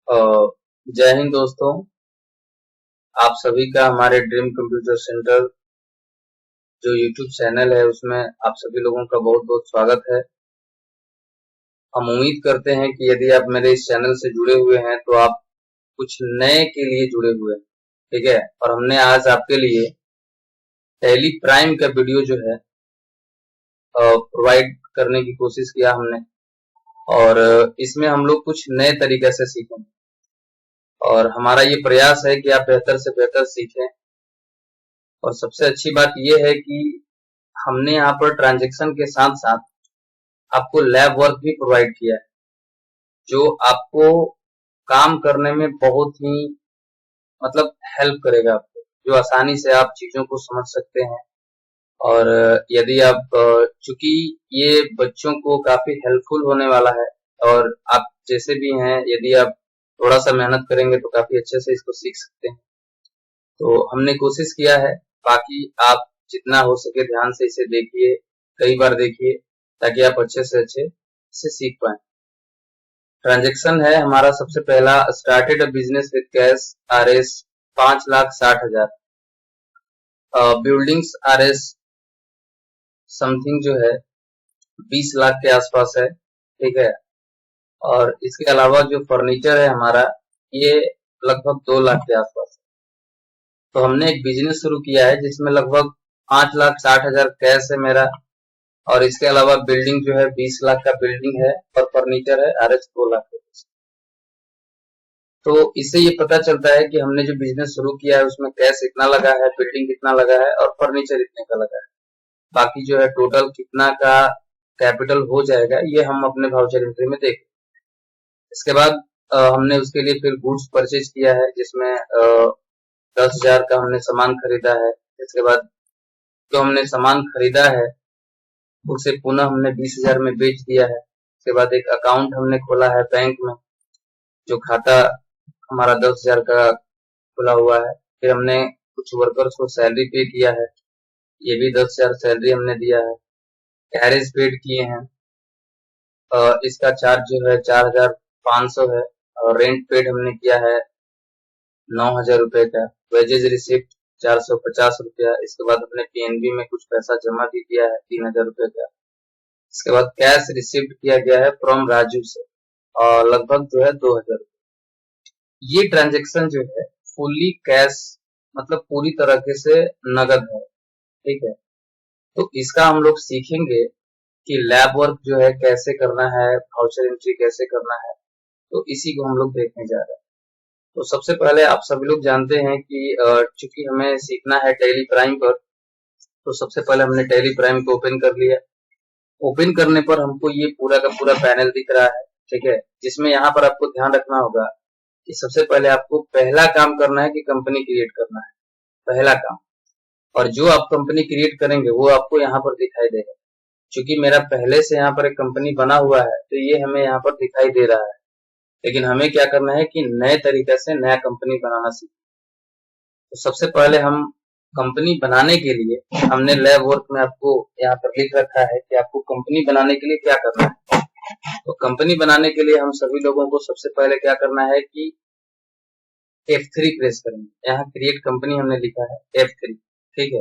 अ, जय हिंद दोस्तों। आप सभी का हमारे ड्रीम कंप्यूटर सेंटर जो यूट्यूब चैनल है उसमें आप सभी लोगों का बहुत बहुत स्वागत है। हम उम्मीद करते हैं कि यदि आप मेरे इस चैनल से जुड़े हुए हैं तो आप कुछ नए के लिए जुड़े हुए हैं, ठीक है। और हमने आज आपके लिए टैली प्राइम का वीडियो जो है प्रोवाइड करने की कोशिश किया हमने, और इसमें हम लोग कुछ नए तरीके से सीखेंगे और हमारा ये प्रयास है कि आप बेहतर से बेहतर सीखें। और सबसे अच्छी बात यह है कि हमने यहाँ पर ट्रांजैक्शन के साथ साथ आपको लैब वर्क भी प्रोवाइड किया है, जो आपको काम करने में बहुत ही मतलब हेल्प करेगा आपको, जो आसानी से आप चीजों को समझ सकते हैं। और यदि आप चूंकि ये बच्चों को काफी हेल्पफुल होने वाला है, और आप जैसे भी हैं यदि आप थोड़ा सा मेहनत करेंगे तो काफी अच्छे से इसको सीख सकते हैं। तो हमने कोशिश किया है, बाकी आप जितना हो सके ध्यान से इसे देखिए, कई बार देखिए, ताकि आप अच्छे से अच्छे इसे सीख पाए। ट्रांजैक्शन है हमारा सबसे पहला, started a business with cash RS 5,60,000, buildings RS something जो है 20 लाख के आसपास है, ठीक है। और इसके अलावा जो फर्नीचर है हमारा ये लगभग 2 लाख के आसपास है। तो हमने एक बिजनेस शुरू किया है जिसमें लगभग 5,60,000 कैश है मेरा, और इसके अलावा बिल्डिंग जो है 20 लाख का बिल्डिंग है, और फर्नीचर है RS 2 लाख के। तो इससे ये पता चलता है कि हमने जो बिजनेस शुरू किया है उसमें कैश इतना लगा है, बिल्डिंग कितना लगा है, और फर्नीचर इतने का लगा है। बाकी जो है टोटल कितना का कैपिटल हो जाएगा ये हम अपने वाउचर एंट्री में देख। इसके बाद हमने उसके लिए फिर गुड्स परचेज किया है, जिसमें 10,000 का हमने सामान खरीदा है। इसके बाद जो हमने सामान खरीदा है उसे पुनः हमने 20,000 में बेच दिया है। इसके बाद एक अकाउंट हमने खोला है बैंक में, जो खाता हमारा 10,000 का खुला हुआ है। फिर हमने कुछ वर्कर्स को सैलरी पे किया है, ये भी 10,000 सैलरी हमने दिया है। कैरेज पेड किए हैं, इसका चार्ज जो है 4,500 है, और रेंट पेड हमने किया है 9,000 रुपए का। वेजेज रिसिप्ट 450 रुपया। इसके बाद अपने PNB में कुछ पैसा जमा भी किया है 3,000 रुपए का। इसके बाद कैश रिसिप्ट किया गया है फ्रॉम राजू से, और लगभग जो है 2,000। ये ट्रांजेक्शन जो है फुल्ली कैश, मतलब पूरी तरीके से नगद है, ठीक है। तो इसका हम लोग सीखेंगे कि लैब वर्क जो है कैसे करना है, वाउचर एंट्री कैसे करना है, तो इसी को हम लोग देखने जा रहे हैं। तो सबसे पहले आप सभी लोग जानते हैं कि चूंकि हमें सीखना है टैली प्राइम पर, तो सबसे पहले हमने टैली प्राइम को ओपन कर लिया। ओपन करने पर हमको ये पूरा का पूरा पैनल दिख रहा है, ठीक है। जिसमें यहाँ पर आपको ध्यान रखना होगा कि सबसे पहले आपको पहला काम करना है कि कंपनी क्रिएट करना है, पहला काम। और जो आप कंपनी क्रिएट करेंगे वो आपको यहाँ पर दिखाई देगा। चूंकि मेरा पहले से यहाँ पर एक कंपनी बना हुआ है तो ये हमें यहाँ पर दिखाई दे रहा है, लेकिन हमें क्या करना है कि नए तरीके से नया कंपनी बनाना सीखें। तो सबसे पहले हम कंपनी बनाने के लिए हमने लैब वर्क में आपको यहाँ पर लिख रखा है कि आपको कंपनी बनाने के लिए क्या करना है। तो कंपनी बनाने के लिए हम सभी लोगों को सबसे पहले क्या करना है कि F3 प्रेस करेंगे। यहाँ क्रिएट कंपनी हमने लिखा है F3, ठीक है।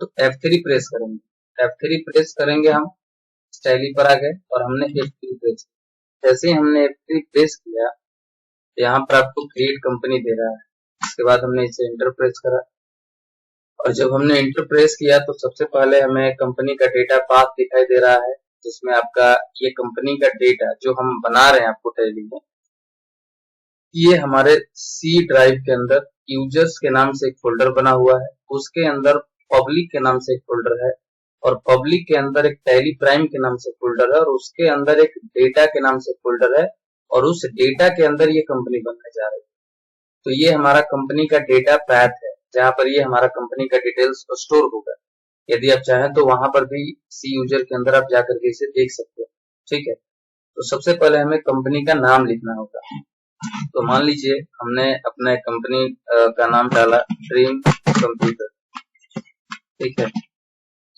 तो F3 प्रेस करेंगे। F3 प्रेस करेंगे, हम टैली पर आ गए और हमने F3 प्रेस किया। जैसे ही हमने F3 प्रेस किया, यहाँ पर आपको क्रिएट कंपनी दे रहा है। इसके बाद हमने इसे इंटर प्रेस करा, और जब हमने इंटर प्रेस किया तो सबसे पहले हमें कंपनी का डेटा पाथ दिखाई दे रहा है, जिसमें आपका ये कंपनी का डेटा जो हम बना रहे हैं आपको टैली में, ये हमारे C ड्राइव के अंदर यूजर्स के नाम से एक फोल्डर बना हुआ है, उसके अंदर पब्लिक के नाम से एक फोल्डर है, और पब्लिक के अंदर एक टैली प्राइम के नाम से फोल्डर है, और उसके अंदर एक डेटा के नाम से फोल्डर है, और उस डेटा के अंदर ये कंपनी बनने जा रही है। तो ये हमारा कंपनी का डेटा पैथ है, जहां पर ये हमारा कंपनी का डिटेल्स स्टोर होगा। यदि आप चाहें तो वहां पर भी C यूजर के अंदर आप जाकर के इसे देख सकते हैं, ठीक है। तो सबसे पहले हमें कंपनी का नाम लिखना होगा। तो मान लीजिए हमने अपने कंपनी का नाम डाला ड्रीम कंप्यूटर, ठीक है।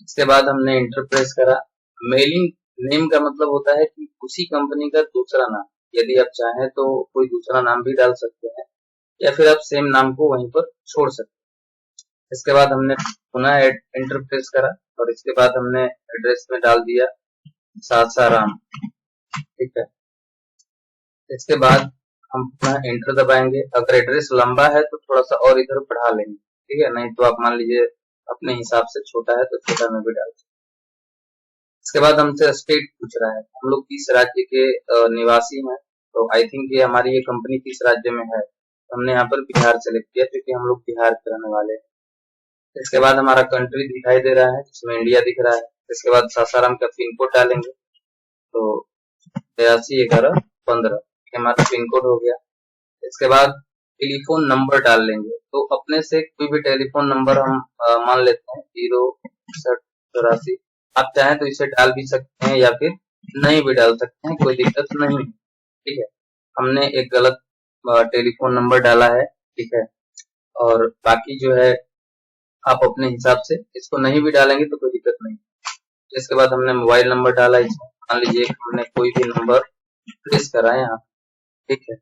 इसके बाद हमने इंटर प्रेस करा। मेलिंग नेम का मतलब होता है कि उसी कंपनी का दूसरा नाम, यदि आप चाहें तो कोई दूसरा नाम भी डाल सकते हैं या फिर आप सेम नाम को वहीं पर छोड़ सकते हैं। इसके बाद हमने पुनः एंटर प्रेस करा और इसके बाद हमने एड्रेस में डाल दिया सासाराम। ठीक है, इसके बाद हम पुनः एंटर दबाएंगे। अगर एड्रेस लंबा है तो थोड़ा सा और इधर बढ़ा लेंगे, ठीक है, नहीं तो आप मान लीजिए अपने हिसाब से छोटा है तो छोटा में भी डाल सकते। इसके बाद हमसे स्टेट पूछ रहा है, हम लोग किस राज्य के निवासी हैं, तो आई थिंक ये हमारी ये कंपनी किस राज्य में है। हमने यहाँ पर बिहार सेलेक्ट किया क्योंकि हम लोग बिहार के रहने वाले हैं। इसके बाद हमारा कंट्री दिखाई दे रहा है जिसमें इंडिया दिख रहा है। इसके बाद सासाराम का पिन कोड डालेंगे, तो 821115 हमारा पिन कोड हो गया। इसके बाद टेलीफोन नंबर डाल लेंगे, तो अपने से कोई भी टेलीफोन नंबर हम मान लेते हैं 06484। आप चाहें तो इसे डाल भी सकते हैं या फिर नहीं भी डाल सकते हैं, कोई दिक्कत नहीं। ठीक है, हमने एक गलत टेलीफोन नंबर डाला है, ठीक है, और बाकी जो है आप अपने हिसाब से इसको नहीं भी डालेंगे तो कोई दिक्कत नहीं। इसके बाद हमने मोबाइल नंबर डाला, इसमें मान लीजिए हमने कोई भी नंबर प्रेस करा है यहाँ, ठीक है,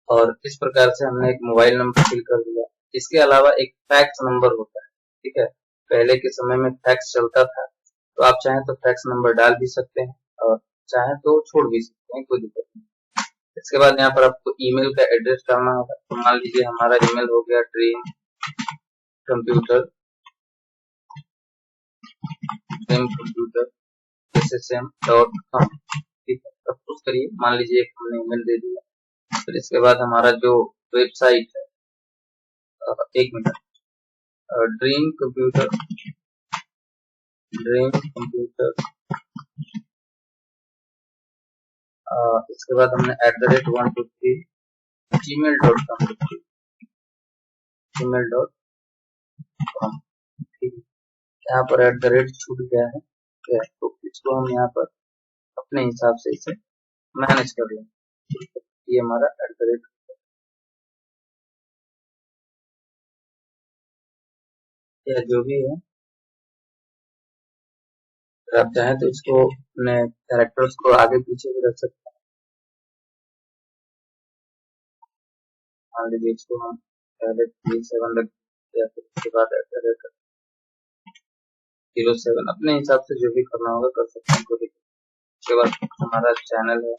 और इस प्रकार से हमने एक मोबाइल नंबर फिल कर दिया। इसके अलावा एक फैक्स नंबर होता है, ठीक है, पहले के समय में फैक्स चलता था, तो आप चाहें तो फैक्स नंबर डाल भी सकते हैं और चाहें तो छोड़ भी सकते हैं, कोई दिक्कत नहीं। इसके बाद यहाँ पर आपको ईमेल का एड्रेस डालना होगा, तो मान लीजिए हमारा ईमेल हो गया dreamcomputer ssm.com। ठीक है, सब कुछ करिए, मान लीजिए हमने ईमेल दे दिया। फिर इसके बाद हमारा जो वेबसाइट है, एक मिनट, ड्रीम कंप्यूटर इसके बाद हमने @123 gmail.com ठीक है, यहाँ पर @ छूट गया है, तो इसको हम यहाँ पर अपने हिसाब से इसे मैनेज कर लेंगे। ये हमारा @ या जो भी है, अगर आप चाहें तो इसको अपने कैरेक्टर्स को आगे पीछे भी रख सकते हैं। मान लीजिए इसको हम पहले 37 रख या फिर उसके बाद @07, अपने हिसाब से जो भी करना होगा कर सकते हैं, कोई दिक्कत। उसके बाद हमारा चैनल है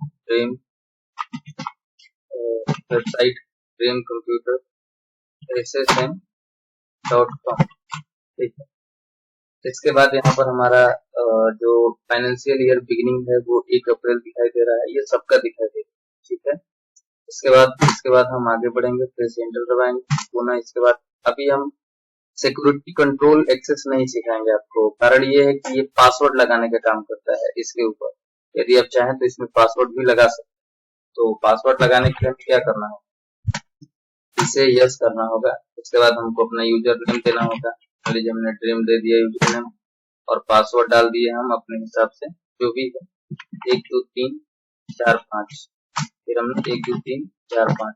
ड्रीम वेबसाइट dreamcomputer.ssm.com। ठीक है, इसके बाद यहाँ पर हमारा जो फाइनेंशियल ईयर बिगिनिंग है वो 1 अप्रैल दिखाई दे रहा है, ये सबका दिखाई दे रहा है। ठीक है, इसके बाद हम आगे बढ़ेंगे, फिर से एंटर दबाएंगे पुनः। इसके बाद अभी हम सिक्योरिटी कंट्रोल एक्सेस नहीं सिखाएंगे आपको, कारण ये है कि ये पासवर्ड लगाने का काम करता है इसके ऊपर। यदि आप चाहें तो इसमें पासवर्ड भी लगा सकते हैं। तो पासवर्ड लगाने के लिए हमें क्या करना होगा, इसे यस करना होगा। उसके बाद हमको अपना यूजर नेम देना होगा, मान लीजिए हमने ड्रीम दे दिया यूजर नेम, और पासवर्ड डाल दिए हम अपने हिसाब से जो भी है 1 2 3 4 5, फिर हमने 1 2 3 4 5।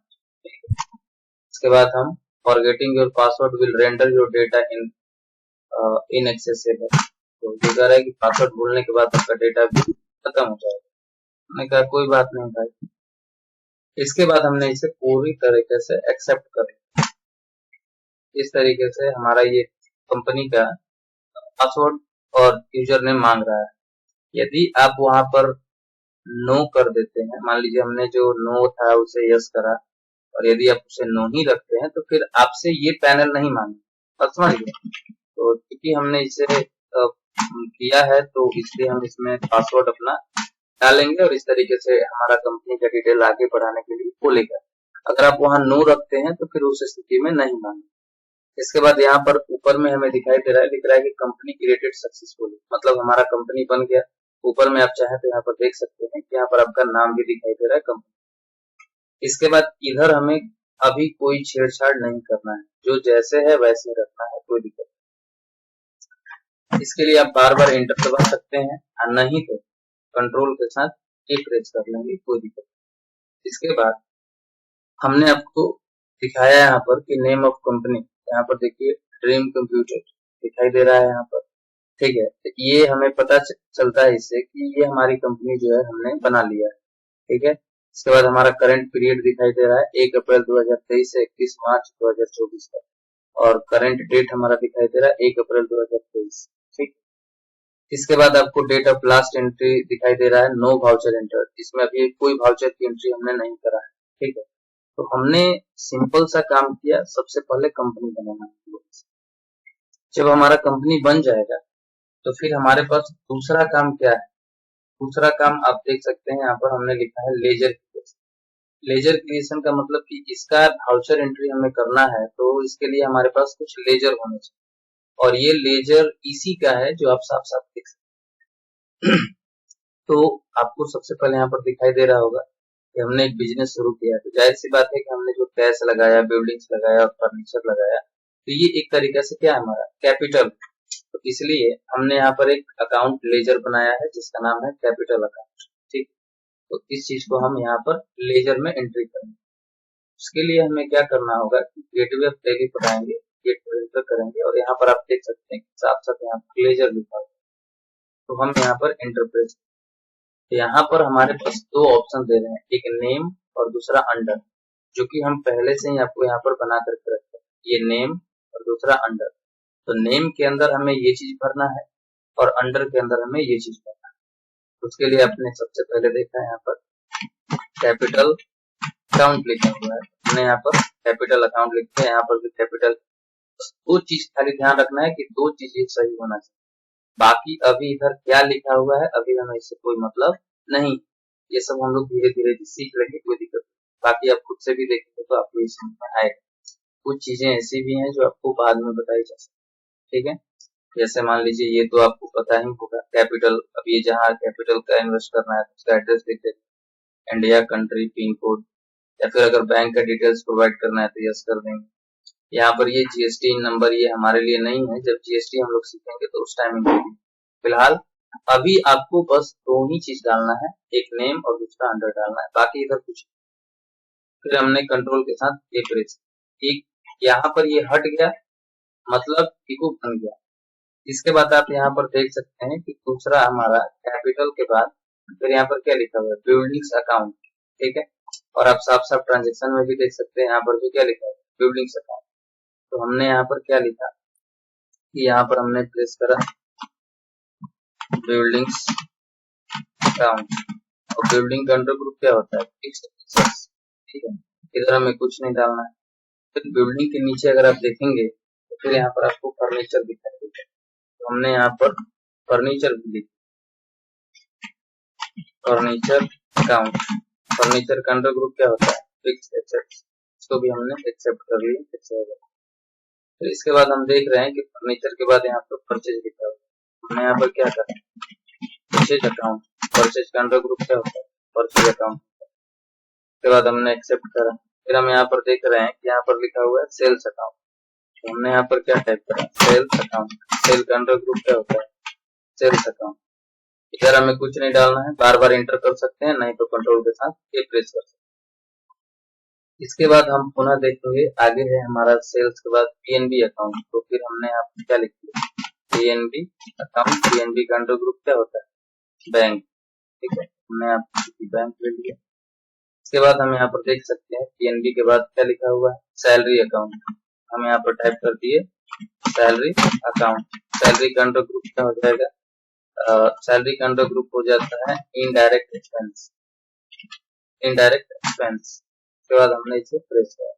इसके बाद हम forgetting your password will render your data inaccessible, तो ये कह रहा है कि पासवर्ड भूलने के बाद आपका डेटा भी खत्म हो जाएगा। मैंने कहा कोई बात नहीं भाई। इसके बाद हमने इसे पूरी तरीके से एक्सेप्ट कर लिया। इस तरीके से हमारा ये कंपनी का पासवर्ड और यूजर नेम मांग रहा है। यदि आप वहां पर नो कर देते हैं, मान लीजिए हमने जो नो था उसे यस करा, और यदि आप उसे नो ही रखते हैं तो फिर आपसे ये पैनल नहीं मांगे, समझ गए। तो क्योंकि हमने इसे किया है तो इसलिए हम इसमें पासवर्ड अपना डालेंगे और इस तरीके से हमारा कंपनी का डिटेल आगे बढ़ाने के लिए बोलेगा। अगर आप वहां नो रखते हैं तो फिर उस स्थिति में नहीं मांगे। इसके बाद यहाँ पर ऊपर में हमें दिखाई दे रहा है, लिख रहा है कि कंपनी क्रिएटेड सक्सेसफुली, मतलब हमारा कंपनी बन गया। ऊपर में आप चाहें तो यहाँ पर देख सकते हैं कि यहाँ पर आपका नाम भी दिखाई दे रहा है कंपनी। इसके बाद इधर हमें अभी कोई छेड़छाड़ नहीं करना है, जो जैसे है वैसे रखना है, कोई दिक्कत नहीं। इसके लिए आप बार बार एंटर दबा सकते हैं, नहीं तो कंट्रोल के साथ एक प्रेस कर लेंगे, कोई दिक्कत नहीं। इसके बाद हमने आपको दिखाया यहाँ पर कि नेम ऑफ कंपनी, यहाँ पर देखिए ड्रीम कंप्यूटर दिखाई दे रहा है यहाँ पर, ठीक है। तो ये हमें पता चलता है इससे कि ये हमारी कंपनी जो है हमने बना लिया है। ठीक है। इसके बाद हमारा करंट पीरियड दिखाई दे रहा है 1 अप्रैल 2023 से 31 मार्च 2024 तक, और करंट डेट हमारा दिखाई दे रहा है 1 अप्रैल 2023। ठीक। इसके बाद आपको डेट ऑफ लास्ट एंट्री दिखाई दे रहा है नो वाउचर एंटर, इसमें अभी कोई वाउचर की एंट्री हमने नहीं करा है। ठीक है। तो हमने सिंपल सा काम किया, सबसे पहले कंपनी बनाना है। जब हमारा कंपनी बन जाएगा तो फिर हमारे पास दूसरा काम क्या है? दूसरा काम आप देख सकते हैं, यहाँ पर हमने लिखा है लेजर क्रिएशन। लेजर क्रिएशन का मतलब कि इसका वाउचर एंट्री हमें करना है, तो इसके लिए हमारे पास कुछ लेजर होने चाहिए, और ये लेजर इसी का है जो आप साफ साफ देख सकते हैं। तो आपको सबसे पहले यहाँ पर दिखाई दे रहा होगा कि हमने एक बिजनेस शुरू किया, तो जाहिर सी बात है कि हमने जो कैश लगाया, बिल्डिंग्स लगाया और फर्नीचर लगाया, तो ये एक तरीके से क्या है, हमारा कैपिटल। तो इसलिए हमने यहाँ पर एक अकाउंट लेजर बनाया है जिसका नाम है कैपिटल अकाउंट। ठीक। तो इस चीज को हम यहाँ पर लेजर में एंट्री करेंगे। उसके लिए हमें क्या करना होगा कि गेटवे ऑफ टैली पर आएंगे, गेटवे पर करेंगे, और यहाँ पर आप देख सकते हैं साथ साथ यहाँ पर लेजर लिखा हुआ है। तो हम यहाँ पर एंटरप्राइज, यहाँ पर हमारे पास दो ऑप्शन दे रहे हैं, एक नेम और दूसरा अंडर, जो कि हम पहले से ही आपको यहाँ पर बना करके रखते हैं, ये नेम और दूसरा अंडर। तो नेम के अंदर हमें ये चीज भरना है और अंडर के अंदर हमें ये चीज भरना है। उसके लिए आपने सबसे पहले देखा है यहाँ पर कैपिटल अकाउंट लिखा हुआ है, हमने यहाँ पर कैपिटल अकाउंट लिखते हैं, यहाँ पर भी कैपिटल। दो चीज खाली ध्यान रखना है कि दो चीजें सही होना चाहिए, बाकी अभी इधर क्या लिखा हुआ है अभी हमें इससे कोई मतलब नहीं, ये सब हम लोग धीरे धीरे सीख लेंगे, कोई दिक्कत नहीं। बाकी आप खुद से भी देखेंगे तो आपको ये समझ में आएगा। कुछ चीजें ऐसी भी हैं जो आपको बाद में बताई जा सकती। ठीक है। जैसे मान लीजिए ये तो आपको पता ही होगा कैपिटल, अब ये जहाँ कैपिटल का इन्वेस्ट करना है तो उसका एड्रेस लिख देंगे, इंडिया, कंट्री, पिन कोड, या फिर अगर बैंक का डिटेल्स प्रोवाइड करना है तो यस कर देंगे। यहाँ पर ये जीएसटी नंबर ये हमारे लिए नहीं है, जब जीएसटी हम लोग सीखेंगे तो उस टाइम में। फिलहाल अभी आपको बस दो ही चीज डालना है, एक नेम और दूसरा अंडर डालना है, बाकी इधर कुछ। फिर हमने कंट्रोल के साथ ये प्रेस, एक यहाँ पर ये हट गया, मतलब इको बन गया। इसके बाद आप यहाँ पर देख सकते हैं कि दूसरा हमारा कैपिटल के बाद फिर यहाँ पर क्या लिखा हुआ है, बिल्डिंग्स अकाउंट। ठीक है। और आप साफ साफ ट्रांजेक्शन में भी देख सकते हैं, यहाँ पर भी क्या लिखा है, बिल्डिंग्स अकाउंट। तो हमने यहाँ पर क्या लिखा कि यहाँ पर हमने प्रेस करा बिल्डिंग्स अकाउंट, और बिल्डिंग का अंडर ग्रुप क्या होता है, फिक्स्ड एसेट्स। ठीक है। इधर हमें कुछ नहीं डालना है। फिर बिल्डिंग के नीचे अगर आप देखेंगे तो फिर यहाँ पर आपको फर्नीचर दिखाई देगा, तो हमने यहाँ पर फर्नीचर भी लिखा, फर्नीचर अकाउंट। फर्नीचर का अंडर ग्रुप क्या होता है, फिक्स्ड एसेट्स, इसको भी हमने एक्सेप्ट कर लिया। फिर इसके बाद हम देख रहे हैं कि फर्नीचर के बाद यहाँ पर परचेज लिखा हुआ है, हमने यहाँ पर क्या करें, परचेज अकाउंट। परचेज का अंडर ग्रुप क्या होता है, परचेज अकाउंट। उसके बाद हमने एक्सेप्ट करा। फिर हम यहाँ पर देख रहे हैं कि यहाँ पर लिखा हुआ है सेल्स अकाउंट, तो हमने यहाँ पर क्या टाइप करा, सेल्स अकाउंट। सेल का अंडर ग्रुप क्या होता है, सेल्स अकाउंट। इधर हमें कुछ नहीं डालना है, बार बार एंटर कर सकते हैं, नहीं तो कंट्रोल के साथ ये प्रेस कर सकते हैं। इसके बाद हम पुनः देखेंगे, आगे है हमारा सेल्स के बाद पीएनबी अकाउंट। तो फिर हमने यहाँ पर क्या लिख दिया, पीएनबी अकाउंट। पीएनबी का अंडर ग्रुप क्या होता है, बैंक। ठीक है। हमने यहाँ पर बैंक ले लिया। इसके बाद हम यहाँ पर देख सकते हैं पीएनबी के बाद क्या लिखा हुआ है, सैलरी अकाउंट। हम यहाँ पर टाइप कर दिए सैलरी अकाउंट। सैलरी का अंडर ग्रुप क्या हो जाएगा, सैलरी का अंडर ग्रुप हो जाता है इनडायरेक्ट एक्सपेंस, इनडायरेक्ट एक्सपेंस। उसके बाद हमने इसे प्रेस किया।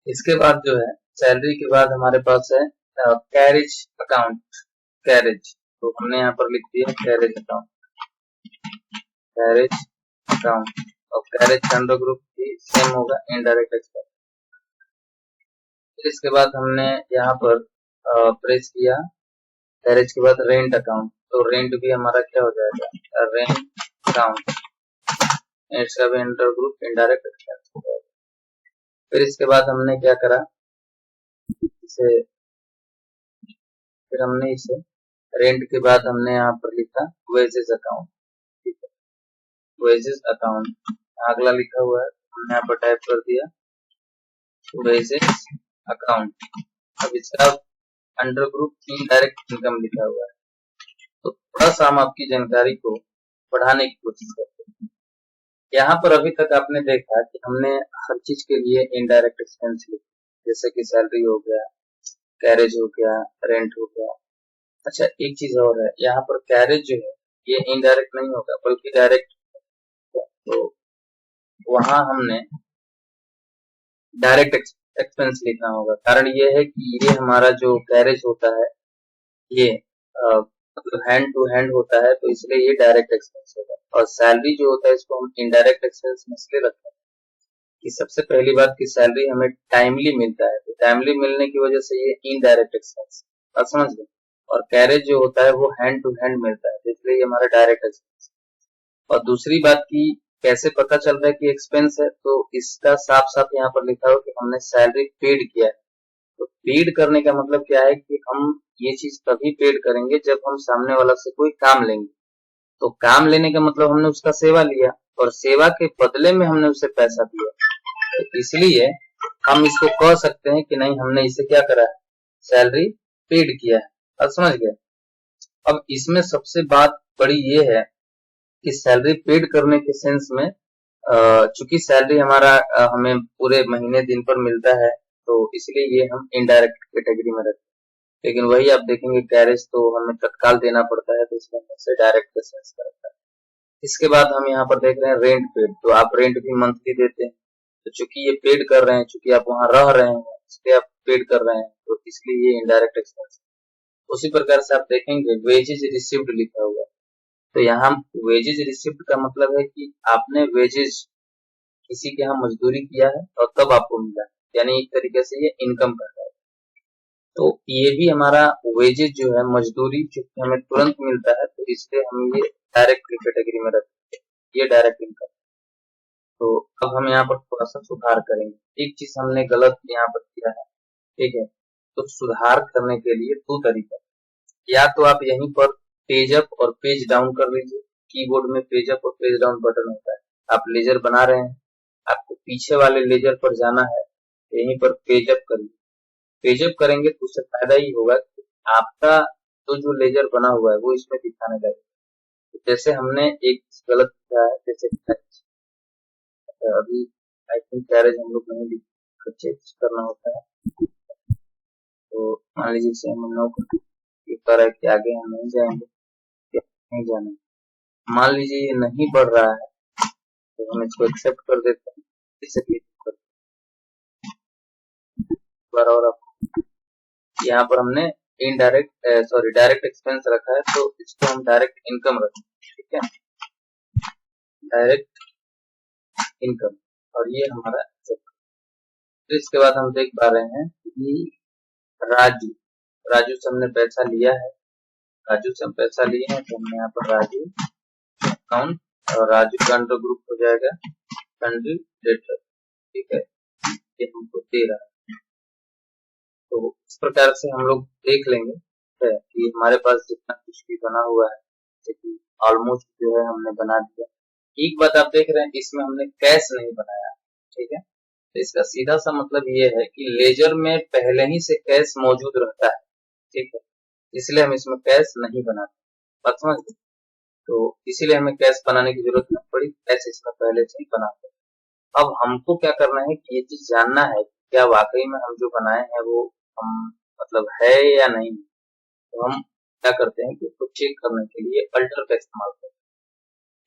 इसके बाद जो है सैलरी के बाद हमारे पास है कैरेज अकाउंट, कैरेज। तो हमने यहाँ पर लिख दिया कैरेज अकाउंट, कैरेज अकाउंट। और कैरेज का अंडर ग्रुप भी सेम होगा, इनडायरेक्ट एक्सपेंस। फिर इसके बाद हमने यहाँ पर प्रेस किया कैरेज के बाद रेंट अकाउंट। तो रेंट भी हमारा क्या हो जाएगा, रेंट अकाउंट। इसका भी अंडर ग्रुप इनडायरेक्ट एक्सपेंस हो जाएगा। फिर इसके बाद हमने क्या करा, इसे फिर हमने इसे रेंट के बाद हमने यहाँ पर लिखा वेजेस अकाउंट। ठीक है, वेजेस अकाउंट। अगला लिखा हुआ है, हमने यहाँ पर टाइप कर दिया वेजेस अकाउंट। अब इसका अंडर ग्रुप इनडायरेक्ट इनकम लिखा हुआ है। तो थोड़ा सा हम आपकी जानकारी को बढ़ाने की कोशिश करते हैं। यहाँ पर अभी तक आपने देखा कि हमने हर चीज के लिए इनडायरेक्ट एक्सपेंस लिखा, जैसे कि सैलरी हो गया, कैरेज हो गया, रेंट हो गया। अच्छा, एक चीज और है, यहाँ पर कैरेज जो है ये इनडायरेक्ट नहीं होगा बल्कि डायरेक्ट। तो वहां हमने डायरेक्ट एक्सपेंस लिखना होगा। कारण ये है कि ये हमारा जो कैरेज होता है ये मतलब हैंड टू हैंड होता है, तो इसलिए ये डायरेक्ट एक्सपेंस होगा। और सैलरी जो होता है इसको हम इनडायरेक्ट एक्सपेंस में इसलिए रखते हैं कि सबसे पहली बात की सैलरी हमें टाइमली मिलता है, तो टाइमली मिलने की वजह से ये इनडायरेक्ट एक्सपेंस, आप समझ गए। और कैरेज जो होता है वो हैंड टू हैंड मिलता है, तो इसलिए ये हमारा डायरेक्ट एक्सपेंस। और दूसरी बात की कैसे पता चल रहा है कि एक्सपेंस है, तो इसका साफ साफ यहाँ पर लिखा हो कि हमने सैलरी पेड किया है। तो पेड करने का मतलब क्या है कि हम ये चीज तभी पेड करेंगे जब हम सामने वाला से कोई काम लेंगे। तो काम लेने का मतलब हमने उसका सेवा लिया और सेवा के बदले में हमने उसे पैसा दिया, तो इसलिए हम इसको कह सकते हैं कि नहीं, हमने इसे क्या करा है, सैलरी पेड किया है। अब समझ गए। अब इसमें सबसे बात बड़ी ये है कि सैलरी पेड करने के सेंस में चूंकि सैलरी हमारा हमें पूरे महीने दिन पर मिलता है, तो इसलिए ये हम इनडायरेक्ट कैटेगरी में रखते हैं। लेकिन वही आप देखेंगे कैरेज तो हमें तत्काल देना पड़ता है, तो इसलिए हम इसे डायरेक्ट के सेंस में रखते हैं। इसके बाद हम यहाँ पर देख रहे हैं रेंट पेड, तो आप रेंट भी मंथली देते हैं, तो चूंकि ये पेड कर रहे हैं, चूंकि आप वहां रह रहे हैं इसलिए आप पेड कर रहे हैं, तो इसलिए ये इनडायरेक्ट एक्सपेंस। उसी प्रकार से आप देखेंगे वेजेज रिसीव्ड लिखा हुआ है, तो यहाँ वेजेज रिसिप्ट का मतलब है कि आपने वेजेज किसी के यहाँ मजदूरी किया है और तब आपको मिला है, यानी एक तरीके से ये इनकम कर रहा है। तो ये भी हमारा वेजेज जो है मजदूरी चूंकि हमें तुरंत मिलता है, तो इसलिए हम ये डायरेक्ट कैटेगरी में रखते हैं, ये डायरेक्ट इनकम। तो अब हम यहाँ पर थोड़ा सा सुधार करेंगे। एक चीज हमने गलत यहाँ पर किया है, ठीक है। तो सुधार करने के लिए दो तरीका, या तो आप यहीं पर पेज अप और पेज डाउन कर लीजिए। कीबोर्ड में पेज अप और पेज डाउन बटन होता है। आप लेजर बना रहे हैं, आपको पीछे वाले लेजर पर जाना है, यहीं पर पेज अप करिए। पेज अप करेंगे तो उससे फायदा ही होगा कि आपका जो लेजर बना हुआ है वो इसमें दिखाने लगेगा। तो जैसे हमने एक गलत किया है, जैसे अभी आई थिंक कैरेज हम लोग नहीं लिख चेक करना होता है, तो मान लीजिए इसे हम लोग कर है कि आगे हम नहीं जाएंगे, नहीं जाना। मान लीजिए ये नहीं बढ़ रहा है, तो हम इसको एक्सेप्ट कर देते हैं, इसे क्लिक कर। और अब यहाँ पर हमने डायरेक्ट एक्सपेंस रखा है, तो इसको हम डायरेक्ट इनकम रखेंगे, ठीक है, डायरेक्ट इनकम। और ये हमारा एक्सेप्ट। तो इसके बाद हम देख पा रहे हैं कि राजू राजू से हमने पैसा लिया है, राजू से हम पैसा लिए हैं, तो हमने यहाँ पर राजू अकाउंट, और राजू का अंडर ग्रुप हो जाएगा सन्ड्री डेटर, ठीक है, ये हमको दे रहा है। तो इस प्रकार से हम लोग देख लेंगे कि हमारे पास जितना कुछ भी बना हुआ है, जैसे कि ऑलमोस्ट जो है हमने बना दिया। एक बात आप देख रहे हैं, इसमें हमने कैश नहीं बनाया, ठीक है। तो इसका सीधा सा मतलब ये है कि लेजर में पहले ही से कैश मौजूद रहता है, ठीक है, इसलिए हम इसमें कैश नहीं बनाते। बात समझ गए। तो इसीलिए हमें कैश बनाने की जरूरत नहीं पड़ी, कैश इसमें पहले से ही बनाते। अब हमको क्या करना है कि ये चीज जानना है कि क्या वाकई में हम जो बनाए हैं वो हम मतलब है या नहीं। तो हम क्या करते हैं कि उसको चेक करने के लिए अल्टर का इस्तेमाल करते हैं,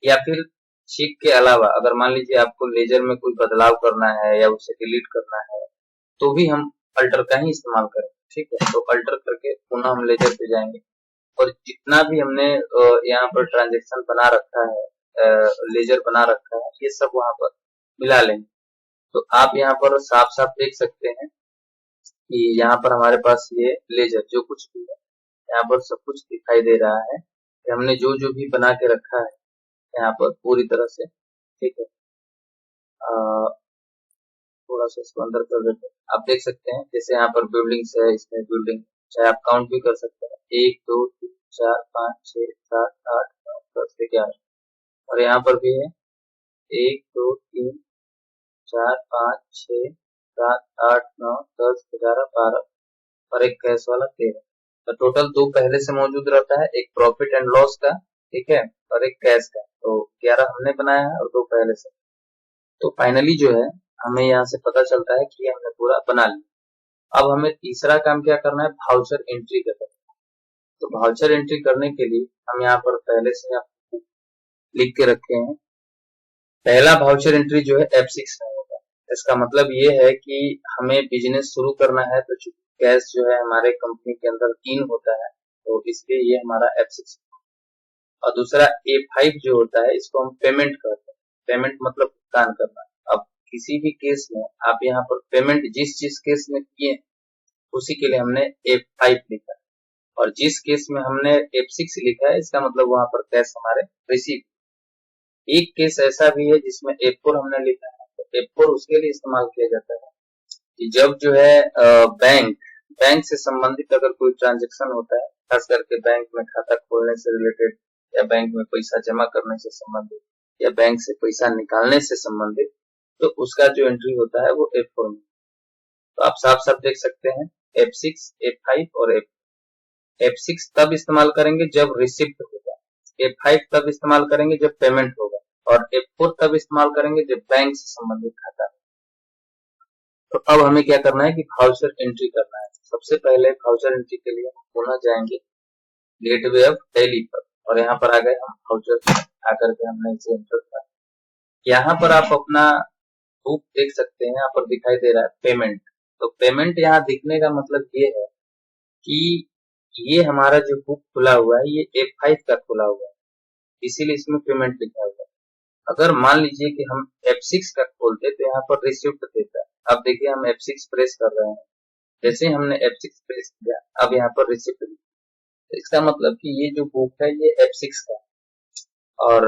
या फिर चेक के अलावा अगर मान लीजिए आपको लेजर में कोई बदलाव करना है या उसे डिलीट करना है, तो भी हम अल्टर का ही इस्तेमाल करें, ठीक है। तो अल्टर करके पुनः हम लेजर पे जाएंगे और जितना भी हमने यहाँ पर ट्रांजेक्शन बना रखा है, लेजर बना रखा है, ये सब वहां पर मिला लेंगे। तो आप यहाँ पर साफ साफ देख सकते हैं कि यहाँ पर हमारे पास ये लेजर जो कुछ भी है यहाँ पर सब कुछ दिखाई दे रहा है कि हमने जो जो भी बना के रखा है यहाँ पर पूरी तरह से, ठीक है। थोड़ा सा इसको अंदर कर देते हैं, आप देख सकते हैं जैसे यहाँ पर बिल्डिंग्स है, इसमें बिल्डिंग चाहे आप काउंट भी कर सकते हैं, 1 2 3 4 5 6 7 8 9 10 11, और यहाँ पर भी है 1 2 3 4 5 6 7 8 9 10 11 12 और एक कैश वाला 13। तो टोटल 2 पहले से मौजूद रहता है, एक प्रॉफिट एंड लॉस का, ठीक है, और एक कैश का। तो 11 हमने बनाया है और 2 पहले से। तो फाइनली जो है हमें यहाँ से पता चलता है कि ये हमने पूरा बना लिया। अब हमें तीसरा काम क्या करना है, वाउचर एंट्री करना है। तो वाउचर एंट्री करने के लिए हम यहाँ पर पहले से लिख के रखे हैं। पहला वाउचर एंट्री जो है F6 में होगा। इसका मतलब ये है कि हमें बिजनेस शुरू करना है, तो चूंकि कैश जो है हमारे कंपनी के अंदर इन होता है, तो इसलिए ये हमारा F6। और दूसरा A5 जो होता है, इसको हम पेमेंट करते हैं। पेमेंट मतलब भुगतान करना। अब किसी भी केस में आप यहाँ पर पेमेंट जिस जिस केस में किए उसी के लिए हमने F5 लिखा है, और जिस केस में हमने F6 लिखा है इसका मतलब वहां पर कैश हमारे रिसीव। एक केस ऐसा भी है जिसमें F4 हमने लिखा है, तो F4 उसके लिए इस्तेमाल किया जाता है कि जब जो है बैंक से संबंधित अगर कोई ट्रांजेक्शन होता है, खास करके बैंक में खाता खोलने से रिलेटेड, या बैंक में पैसा जमा करने से संबंधित, या बैंक से पैसा निकालने से संबंधित, तो उसका जो एंट्री होता है वो F4 में। तो आप साफ साफ देख सकते हैं F6, F5 और F6 तब इस्तेमाल करेंगे जब रिसिप्ट होगा, F5 तब इस्तेमाल करेंगे जब पेमेंट होगा, और F4 तब इस्तेमाल करेंगे जब बैंक से संबंधित खाता है। तो अब हमें क्या करना है कि वाउचर एंट्री करना है। सबसे पहले वाउचर एंट्री के लिए हम पुनः जाएंगे गेटवे ऑफ टैली पर, और यहाँ पर आ गए हम वाउचर आकर के हमने इसे एंटर किया। यहाँ पर आप अपना बुक देख सकते हैं, यहाँ पर दिखाई दे रहा है पेमेंट। तो पेमेंट यहाँ दिखने का मतलब ये है कि ये हमारा जो बुक खुला हुआ है ये F5 का खुला हुआ है, इसीलिए इसमें पेमेंट लिखा हुआ है। अगर मान लीजिए कि हम F6 का खोलते तो यहाँ पर रिसिप्ट देता है। अब देखिए हम F6 प्रेस कर रहे हैं, जैसे ही हमने F6 प्रेस किया अब यहाँ पर रिसिप्ट। इसका मतलब कि ये जो बुक है ये F6 का, और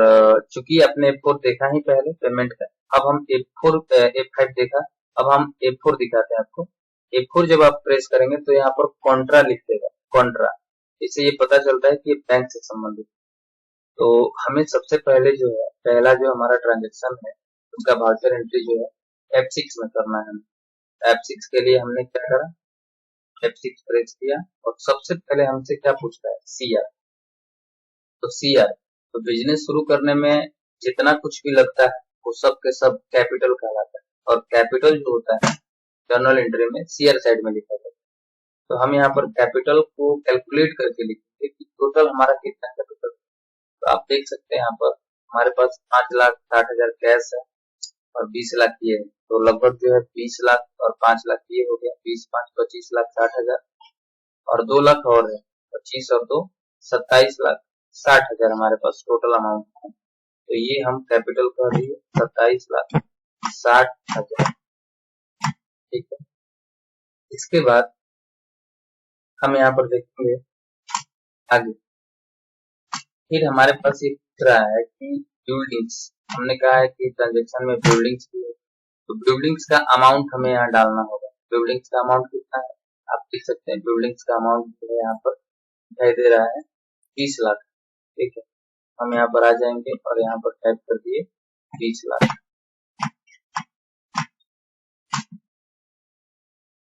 चूंकि आपने F4 देखा ही पहले पेमेंट का, अब हम F5 देखा, अब हम F4 दिखाते हैं आपको। F4 जब आप प्रेस करेंगे तो यहाँ पर कॉन्ट्रा लिख देगा, कॉन्ट्रा। इससे ये पता चलता है कि ये बैंक से संबंधित। तो हमें सबसे पहले जो है पहला जो हमारा ट्रांजेक्शन है उसका वाउचर एंट्री जो है F6 में करना है। F6 के लिए हमने क्या करा, F6 प्रेस किया, और सबसे पहले हमसे क्या पूछता है, CR। तो CR, तो बिजनेस शुरू करने में जितना कुछ भी लगता है वो सब के सब कैपिटल कहलाता है, और कैपिटल जो होता है जर्नल एंट्री में CR साइड में लिखा जाता है। तो हम यहाँ पर कैपिटल को कैलकुलेट करके लिखेंगे कि टोटल हमारा कितना कैपिटल। तो आप देख सकते हैं यहाँ पर हमारे पास 5,60,000 कैश है और 20 लाख ये है, तो लगभग जो है 20 लाख और 5 लाख ये हो गया, 20, 5, 25 लाख 60,000, और 2 लाख और है, 25 और 2 27 लाख 60,000 हमारे पास टोटल अमाउंट है। तो ये हम कैपिटल कर दिए 27 लाख 60,000। ठीक है, इसके बाद हम यहाँ पर देखेंगे आगे। फिर हमारे पास ये पूछ रहा है कि बिल्डिंग्स, हमने कहा है कि ट्रांजेक्शन में बिल्डिंग्स भी है, तो बिल्डिंग्स का अमाउंट हमें यहाँ डालना होगा। बिल्डिंग्स का अमाउंट कितना है आप देख सकते हैं, बिल्डिंग्स का अमाउंट जो है यहाँ पर दिखाई दे रहा है 20 लाख। ठीक है, हम यहाँ पर आ जाएंगे और यहाँ पर टाइप कर दिए 20 लाख।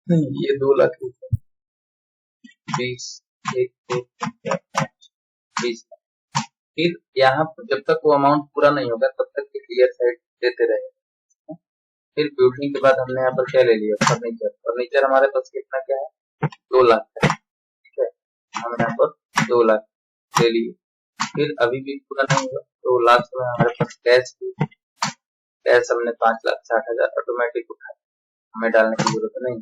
नहीं, ये 2 लाख 20, 20। फिर यहाँ पर जब तक वो अमाउंट पूरा नहीं होगा तब तक क्लियर साइड देते रहे। फिर बिल्डिंग के बाद हमने यहाँ पर क्या ले लिया, फर्नीचर। फर्नीचर हमारे पास कितना क्या है, 2 लाख है। ठीक है, हम यहाँ पर 2 लाख ले लिए। फिर अभी भी पूरा नहीं हुआ तो लास्ट में हमारे पास कैश हमने 5,60,000 ऑटोमेटिक उठाया, हमें डालने की जरूरत नहीं।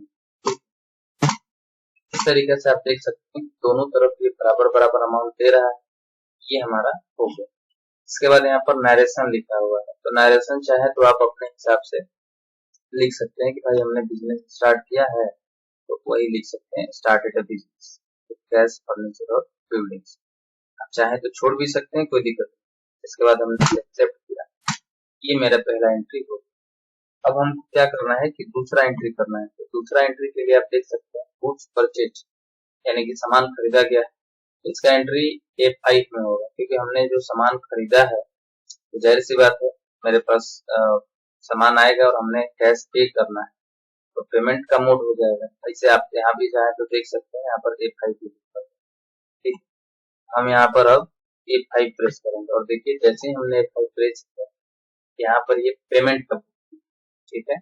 इस तरीके से आप देख सकते हैं दोनों तरफ ये बराबर बराबर अमाउंट दे रहा है, ये हमारा हो गया। इसके बाद यहाँ पर नरेशन लिखा हुआ है, तो नरेशन चाहे तो आप अपने हिसाब से लिख सकते हैं कि भाई हमने बिजनेस स्टार्ट किया है, तो वही लिख सकते हैं, started a business cash furniture और बिल्डिंग्स। आप चाहे तो छोड़ भी सकते हैं, कोई दिक्कत नहीं। इसके बाद हमने एक्सेप्ट किया, ये मेरा पहला एंट्री हो। अब हम क्या करना है कि दूसरा एंट्री करना है। तो दूसरा एंट्री के लिए आप देख सकते हैं गुड्स परचेज, यानी कि सामान खरीदा गया है, इसका एंट्री F5 में होगा, क्योंकि हमने जो सामान खरीदा है तो जाहिर सी बात है मेरे पास सामान आएगा और हमने कैश पे करना है, तो पेमेंट का मोड हो जाएगा। ऐसे आप यहाँ भी जाए तो देख सकते हैं, यहाँ पर F5 लिखा है। ठीक, हम यहाँ पर अब F5 प्रेस करेंगे और देखिए जैसे ही हमने F5 प्रेस किया यहाँ पर ये पेमेंट का बुक, ठीक है।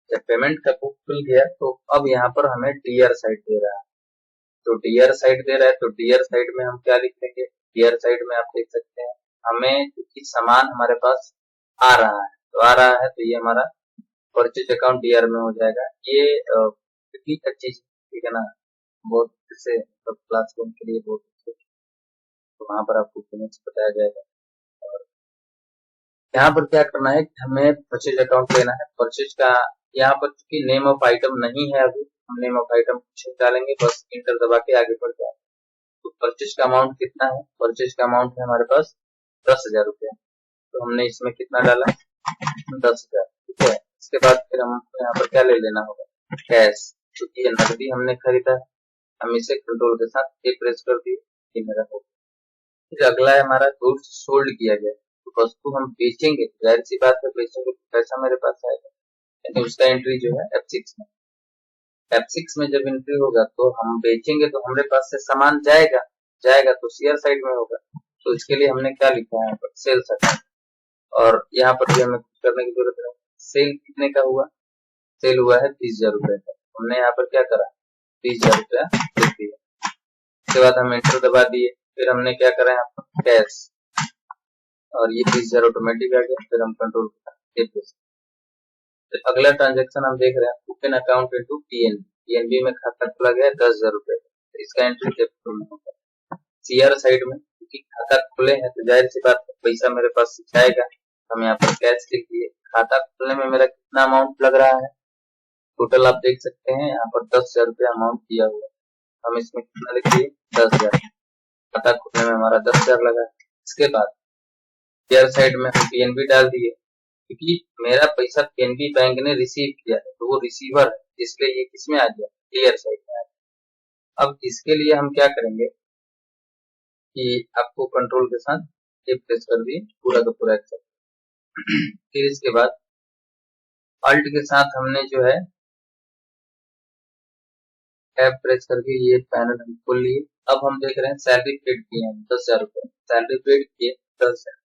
जब पेमेंट का बुक खुल गया तो अब यहाँ पर हमें डीआर साइड दे रहा है, तो डीआर साइड दे रहा है तो डीआर साइड में हम क्या लिख देंगे, डीआर साइड में आप देख सकते हैं हमें क्योंकि सामान हमारे पास आ रहा है, तो आ रहा है तो ये हमारा परचेज अकाउंट डीआर में हो जाएगा। ये ठीक अच्छी चीज, ठीक है ना, बहुत से क्लासरूम के लिए बहुत अच्छी, तो वहाँ पर आपको पेमेंट्स बताया जाएगा। और यहाँ पर क्या करना है, हमें परचेज अकाउंट लेना है। परचेज का यहाँ पर चूंकि नेम ऑफ आइटम नहीं है, अभी हम नेम ऑफ आइटम कुछ डालेंगे, बस इंटर दबा के आगे बढ़ जाए। तो परचेज का अमाउंट कितना है, परचेज का अमाउंट है हमारे पास 10,000 रुपया, तो हमने इसमें कितना डाला, 10,000, ठीक है। इसके बाद फिर हमको यहाँ पर क्या ले लेना होगा, कैश, क्योंकि ये नकदी हमने खरीदा है, हम इसे कंट्रोल के साथ ए प्रेस कर दिए, ये मेरा हो गया। फिर अगला है हमारा गुड्स सोल्ड किया गया, तो वस्तु हम बेचेंगे, जाहिर सी बात है बेचेंगे तो पैसा मेरे पास आएगा, यानी उसका एंट्री जो है F6 में। F6 में जब एंट्री होगा तो हम बेचेंगे तो हमारे पास से सामान जाएगा तो शेयर साइड में होगा, तो इसके लिए हमने क्या लिखा है यहाँ पर, सेल्स अकाउंट, और यहाँ पर भी हमें कुछ करने की जरूरत है। सेल कितने का हुआ, सेल हुआ है 30,000 रुपए का, हमने यहाँ पर क्या करा, 30,000 रुपया लिख दिया। उसके बाद हम एंटर दबा दिए, फिर हमने क्या करा यहाँ पर, कैश, और ये 30,000 ऑटोमेटिक आ गया, फिर हम कंट्रोल फिर अगला ट्रांजेक्शन हम देख रहे हैं, open account into PNB, PNB में खाता खुला गया 10,000 रुपए, तो इसका एंट्री कैपिटल में होगा। सीआर साइड में क्योंकि खाता खुले हैं तो जाहिर सी बात है पैसा मेरे पास जाएगा, हम यहाँ पर कैश लिख दिए। खाता खुलने में मेरा कितना अमाउंट लग रहा है, टोटल आप देख सकते हैं यहाँ पर 10,000 रुपया अमाउंट दिया हुआ है, हम इसमें कितना लिख दिए, 10,000, खाता खुलने में हमारा 10,000 लगा। इसके बाद शेयर साइड में हम पीएनबी डाल दिए, क्योंकि मेरा पैसा पीएनबी बैंक ने रिसीव किया है तो वो रिसीवर है, इसलिए ये किसमें आ गया, क्लियर साइड में आ गया। अब इसके लिए हम क्या करेंगे कि आपको कंट्रोल के साथ ये प्रेस कर दिए, पूरा का पूरा एक्सेप्ट। फिर इसके बाद अल्ट के साथ हमने जो है टैब प्रेस करके ये पैनल हम खोल लिए। अब हम देख रहे हैं सैलरी पेड किए हैं 10,000 रुपए, सैलरी पेड किए 10,000।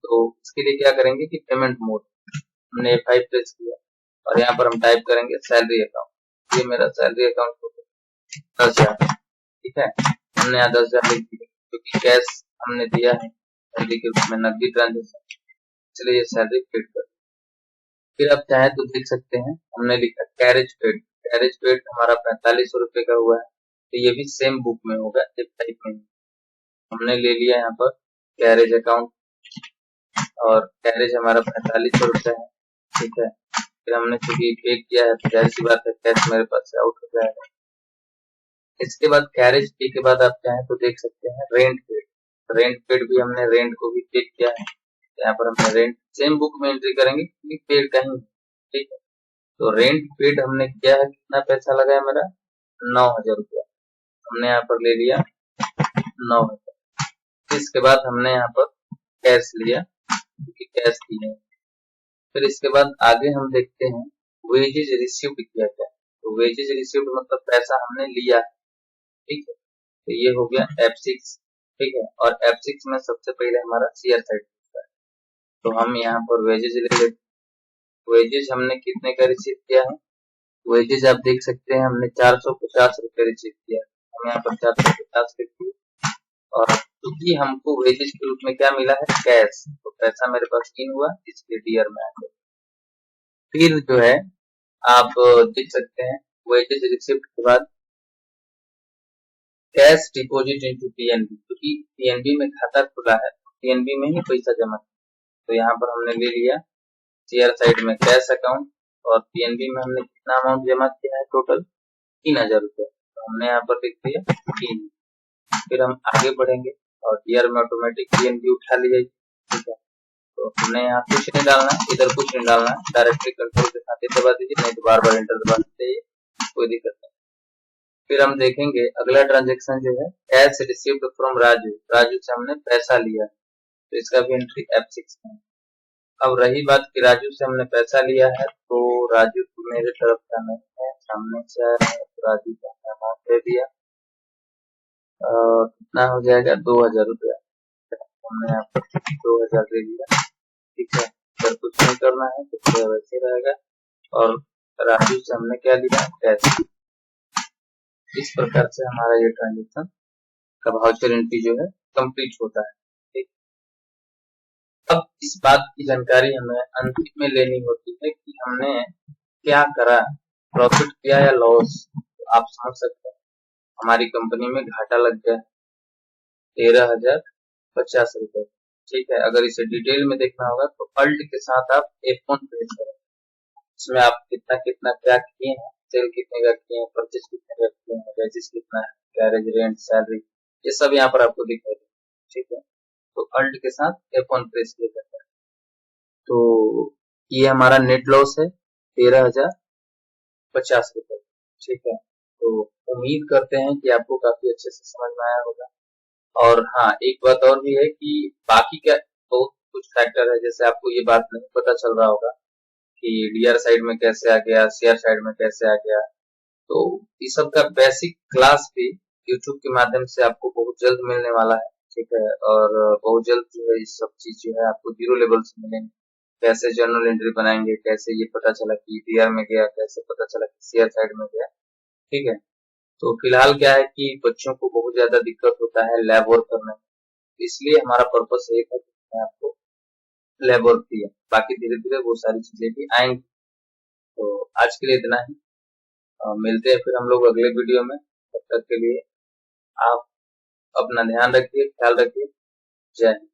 तो इसके लिए क्या करेंगे कि पेमेंट मोड, हमने F5 प्रेस किया और यहाँ पर हम टाइप करेंगे सैलरी अकाउंट, ये मेरा सैलरी अकाउंट हो गया 10,000, ठीक है। हमने यहाँ 10,000 लिख दिया क्योंकि कैश हमने दिया है सैलरी के रूप में, नकदी ट्रांजेक्शन, इसलिए ये सैलरी पेड कर। फिर आप चाहे तो देख सकते हैं हमने लिखा कैरेज पेड, कैरेज पेड हमारा 4500 रुपए का हुआ है, तो ये भी सेम बुक में होगा, F5 में हमने ले लिया यहाँ पर कैरेज अकाउंट, और कैरेज हमारा 4500 रुपए है, ठीक है। फिर हमने चूंकि पे किया है तो जाहिर सी बात है कैश मेरे पास से आउट हो जाएगा। इसके बाद कैरेज पे के बाद आप चाहें तो देख सकते हैं रेंट पेड, रेंट पेड भी हमने रेंट को भी पे किया है, यहाँ पर हमने रेंट सेम बुक में एंट्री करेंगे क्योंकि पेड कहीं, ठीक है। तो रेंट पेड हमने किया है, कितना पैसा लगा है मेरा, 9,000 रुपया, हमने यहाँ पर ले लिया 9,000। इसके बाद हमने यहाँ पर कैश लिया क्योंकि कैश दिए। फिर इसके बाद आगे हम देखते हैं वेजेज रिसीव्ड किया गया, तो वेजेज रिसीव्ड मतलब पैसा हमने लिया, ठीक है। तो ये हो गया F6, ठीक है, और F6 में सबसे पहले हमारा शेयर साइड है, तो हम यहाँ पर वेजेज ले लेते। वेजेज हमने कितने का रिसीव किया है, वेजेज आप देख सकते हैं हमने 450 रुपए रिसीव किया, हम यहाँ पर 450 लिख दिए, और क्योंकि हमको वेजेज के रूप में क्या मिला है, कैश, तो पैसा मेरे पास इन हुआ, इसलिए डीआर में आ गया। फिर जो है आप देख सकते हैं वेजेज रिसिप्ट के बाद कैश डिपॉजिट इनटू पीएनबी, क्योंकि पीएनबी में खाता खुला है, पीएनबी में ही पैसा जमा, तो यहाँ पर हमने ले लिया शेयर साइड में कैश अकाउंट, और पीएनबी में हमने कितना अमाउंट जमा किया है, टोटल 3,000 रुपए, तो हमने यहाँ पर लिख दिया 3। फिर हम आगे बढ़ेंगे और डीआर में ऑटोमेटिक पीएनबी उठा ली जाएगी, ठीक है। तो हमने यहाँ कुछ नहीं डालना, इधर कुछ नहीं डालना, डायरेक्टली कंट्रोल के साथ दबा दीजिए, नहीं तो बार बार एंटर दबा दीजिए, कोई दिक्कत नहीं। फिर हम देखेंगे अगला ट्रांजेक्शन जो है cash received from Raju, Raju से हमने पैसा लिया, तो इसका भी एंट्री F6 में। अब रही बात कि राजू से हमने पैसा लिया है, तो राजू को मेरे तरफ का नहीं है, सामने से आया है, तो राजू का अमाउंट दे दिया, कितना हो जाएगा 2,000 रुपया, हमने यहाँ पर 2000 दे दिया। ठीक है, अगर कुछ नहीं करना है तो फिर वैसे रहेगा। और राजू से हमने क्या लिया, कैश। इस प्रकार से हमारा ये ट्रांजेक्शन का वाउचर एंट्री जो है कंप्लीट होता है। ठीक, अब इस बात की जानकारी हमें अंतिम में लेनी होती है कि हमने क्या करा, प्रॉफिट किया या लॉस। तो आप समझ सकते हैं हमारी कंपनी में घाटा लग गया 13,050 रुपए। ठीक है, अगर इसे डिटेल में देखना होगा तो अल्ट के साथ आप F1 प्रेस करें। इसमें आप कितना कितना क्या किए हैं, सेल कितने का किए हैं, परचेज कितने का किए हैं, बैचेस कितना है, गैरेज रेंट, सैलरी, ये सब यहाँ पर आपको दिखाई देगा। ठीक है, तो अल्ट के साथ F1 प्रेस किया जाता है। तो ये हमारा नेट लॉस है 13,050 रुपए। ठीक है, तो उम्मीद करते हैं कि आपको काफी अच्छे से समझ में आया होगा। और हाँ, एक बात और भी है कि बाकी का बहुत कुछ फैक्टर है, जैसे आपको ये बात नहीं पता चल रहा होगा कि डीआर साइड में कैसे आ गया, सीआर साइड में कैसे आ गया। तो इस सब का बेसिक क्लास भी यूट्यूब के माध्यम से आपको बहुत जल्द मिलने वाला है। ठीक है, और बहुत जल्द जो है इस सब चीज जो है आपको 0 लेवल से मिलेंगे। कैसे जर्नल एंट्री बनाएंगे, कैसे ये पता चला कि डीआर में गया, कैसे पता चला कि सीआर साइड में गया। ठीक है, तो फिलहाल क्या है कि बच्चों को बहुत ज्यादा दिक्कत होता है लैब वर्क करने में, इसलिए हमारा पर्पस एक है कि मैं आपको लैब वर्क दिया, बाकी धीरे धीरे वो सारी चीजें भी आएंगी। तो आज के लिए इतना ही। मिलते हैं फिर हम लोग अगले वीडियो में। तब तक के लिए आप अपना ध्यान रखिए, ख्याल रखिए। जय हिंद।